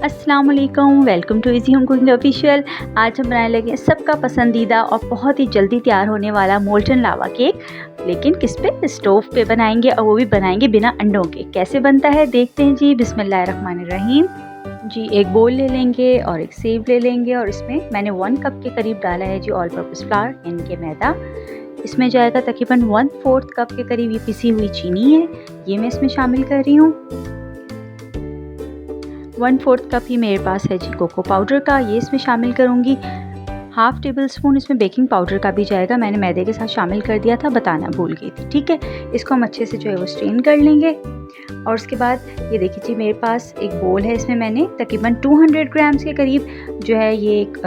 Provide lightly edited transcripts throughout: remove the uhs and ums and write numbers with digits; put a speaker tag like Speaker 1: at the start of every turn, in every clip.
Speaker 1: अस्सलाम वालेकुम, welcome to easy home cooking official. आज हम बनाने लगे सबका पसंदीदा और बहुत ही जल्दी तैयार होने वाला मोल्टन लावा केक, लेकिन किस पे? स्टोव पे बनाएंगे, और वो भी बनाएंगे बिना अंडों के। कैसे बनता है देखते हैं जी। बिस्मिल्लाहिर्रहमानिर्रहीम। जी, एक बोल ले लेंगे और एक सेव ले लेंगे, और इसमें मैंने 1 कप के करीब डाला है जी ऑल पर्पस फ्लावर यानी कि मैदा। इसमें जाएगा तकरीबन 1/4 कप के करीब ये पिसी हुई चीनी है, ये मैं इसमें शामिल कर रही हूँ। 1/4 कप ही मेरे पास है जी कोको पाउडर का, ये इसमें शामिल करूँगी। 1/2 टेबल स्पून इसमें बेकिंग पाउडर का भी जाएगा, मैंने मैदे के साथ शामिल कर दिया था, बताना भूल गई थी। ठीक है, इसको हम अच्छे से जो है वो स्ट्रेन कर लेंगे। और उसके बाद ये देखिए जी, मेरे पास एक बोल है, इसमें मैंने तकरीबन 200 ग्राम्स के करीब जो है ये एक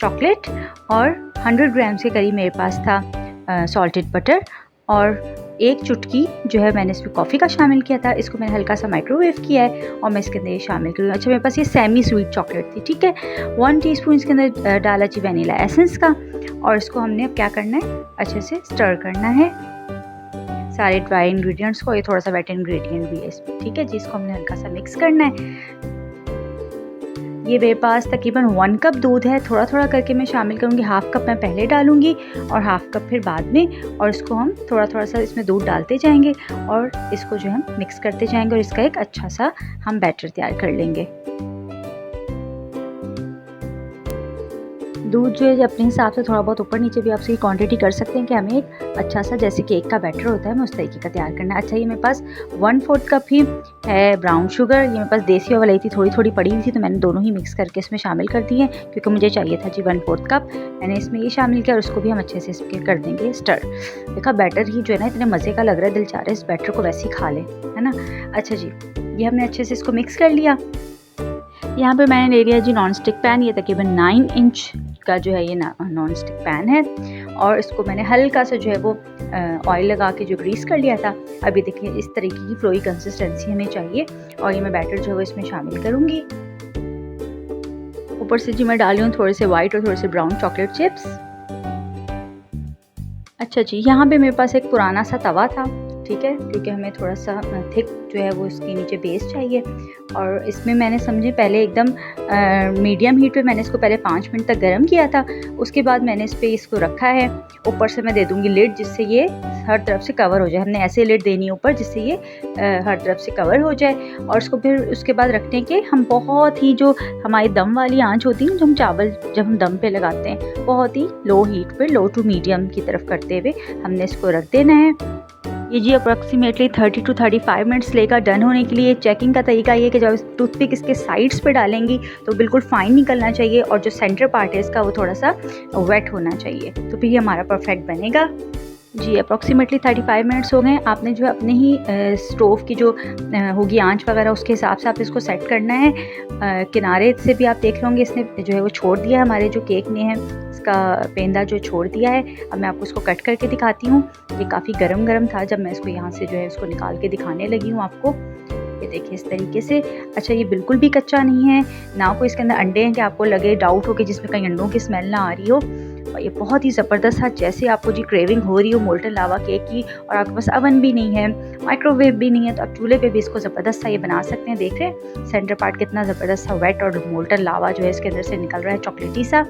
Speaker 1: चॉकलेट, और 100 ग्राम्स के करीब मेरे पास था सॉल्टेड बटर, और 1 चुटकी जो है मैंने इसमें कॉफ़ी का शामिल किया था। इसको मैंने हल्का सा माइक्रोवेव किया है और मैं इसके अंदर ये शामिल करूँगी। अच्छा, मेरे पास ये सेमी स्वीट चॉकलेट थी। ठीक है, 1 टीस्पून इसके अंदर डाला जी वनीला एसेंस का, और इसको हमने अब क्या करना है, अच्छे से स्टर करना है सारे ड्राई इंग्रेडिएंट्स को। ये थोड़ा सा वेट इंग्रेडिएंट भी है इसमें। ठीक है जी, इसको हमने हल्का सा मिक्स करना है। ये मेरे पास तकरीबन 1 कप दूध है, थोड़ा थोड़ा करके मैं शामिल करूँगी। 1/2 कप मैं पहले डालूँगी और 1/2 कप फिर बाद में, और इसको हम थोड़ा थोड़ा सा इसमें दूध डालते जाएंगे और इसको जो हम मिक्स करते जाएंगे, और इसका एक अच्छा सा हम बैटर तैयार कर लेंगे। दूध जो है अपने हिसाब से थोड़ा बहुत ऊपर नीचे भी आप सही क्वांटिटी कर सकते हैं कि हमें एक अच्छा सा जैसे केक का बैटर होता है, हमें उस तरीके का तैयार करना है। अच्छा, ये मेरे पास 1/4 कप ही है ब्राउन शुगर, ये मेरे पास देसी वाला थी, थोड़ी थोड़ी पड़ी हुई थी, तो मैंने दोनों ही मिक्स करके इसमें शामिल कर दी है, क्योंकि मुझे चाहिए था जी 1/4 कप। मैंने इसमें ये शामिल किया और उसको भी हम अच्छे से इसके कर देंगे स्टर। देखा, बैटर ही जो है ना इतने मज़े का लग रहा है, दिल चाह रहा है इस बैटर को वैसे ही खा लें, है ना। अच्छा जी, ये हमने अच्छे से इसको मिक्स कर लिया। यहाँ पे मैंने ले लिया जी नॉन स्टिक पैन, ये तकरीबन 9 इंच का जो है ये नॉन स्टिक पैन है, और इसको मैंने हल्का सा जो है वो ऑयल लगा के जो ग्रीस कर लिया था। अभी देखिए इस तरीके की फ्लोई कंसिस्टेंसी हमें चाहिए, और ये मैं बैटर जो है वो इसमें शामिल करूँगी। ऊपर से जी मैं डाली हूँ थोड़े से वाइट और थोड़े से ब्राउन चॉकलेट चिप्स। अच्छा जी, यहाँ पे मेरे पास एक पुराना सा तवा था, ठीक है, क्योंकि हमें थोड़ा सा थिक जो है वो इसके नीचे बेस चाहिए, और इसमें मैंने समझे पहले एकदम मीडियम हीट पे मैंने इसको पहले 5 मिनट तक गर्म किया था। उसके बाद मैंने इस पे इसको रखा है। ऊपर से मैं दे दूँगी लिड, जिससे ये हर तरफ से कवर हो जाए। हमने ऐसे लिड देनी है ऊपर, जिससे ये हर तरफ से कवर हो जाए, और इसको फिर उसके बाद रखने के हम बहुत ही जो हमारी दम वाली आंच होती है, जो हम चावल जब हम दम पे लगाते हैं, बहुत ही लो हीट पे, लो टू मीडियम की तरफ करते हुए हमने इसको रख देना है। ये जी अप्रॉक्सीमेटली 30 to 35 मिनट्स लेगा डन होने के लिए। चेकिंग का तरीका ये है कि जब टूथपिक इसके साइड्स पे डालेंगी तो बिल्कुल फाइन निकलना चाहिए, और जो सेंटर पार्ट है इसका वो थोड़ा सा वेट होना चाहिए, तो फिर ये हमारा परफेक्ट बनेगा। जी, अप्रॉक्सीमेटली 35 मिनट्स हो गए। आपने जो है अपने ही स्टोव की जो होगी आंच वगैरह, उसके हिसाब से आप इसको सेट करना है। किनारे से भी आप देख लोगे इसने जो है वो छोड़ दिया, हमारे जो केक ने है इसका पेंदा जो छोड़ दिया है। अब मैं आपको इसको कट करके दिखाती हूँ। ये काफ़ी गरम गरम था जब मैं इसको यहाँ से जो है उसको निकाल के दिखाने लगी हूँ आपको। ये देखिए इस तरीके से। अच्छा, ये बिल्कुल भी कच्चा नहीं है, ना कोई इसके अंदर अंडे हैं कि आपको लगे डाउट हो कि जिसमें कहीं अंडों की स्मेल ना आ रही हो। और ये बहुत ही ज़बरदस्त था, जैसे आपको जी क्रेविंग हो रही हो मोल्टन लावा केक की, और आपके पास अवन भी नहीं है, माइक्रोवेव भी नहीं है, तो आप चूल्हे पे भी इसको ज़बरदस्त सा ये बना सकते हैं। देख रहे हैं सेंटर पार्ट कितना ज़बरदस्त सा वेट, और मोल्टन लावा जो है इसके अंदर से निकल रहा है चॉकलेटी सा।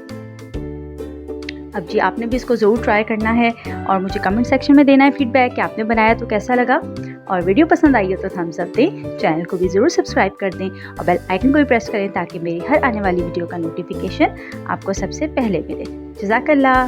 Speaker 1: अब जी आपने भी इसको ज़रूर ट्राई करना है, और मुझे कमेंट सेक्शन में देना है फीडबैक कि आपने बनाया तो कैसा लगा, और वीडियो पसंद आई हो तो थम्स अप दें, चैनल को भी ज़रूर सब्सक्राइब कर दें, और बेल आइकन को भी प्रेस करें ताकि मेरी हर आने वाली वीडियो का नोटिफिकेशन आपको सबसे पहले मिले। जज़ाकल्लाह।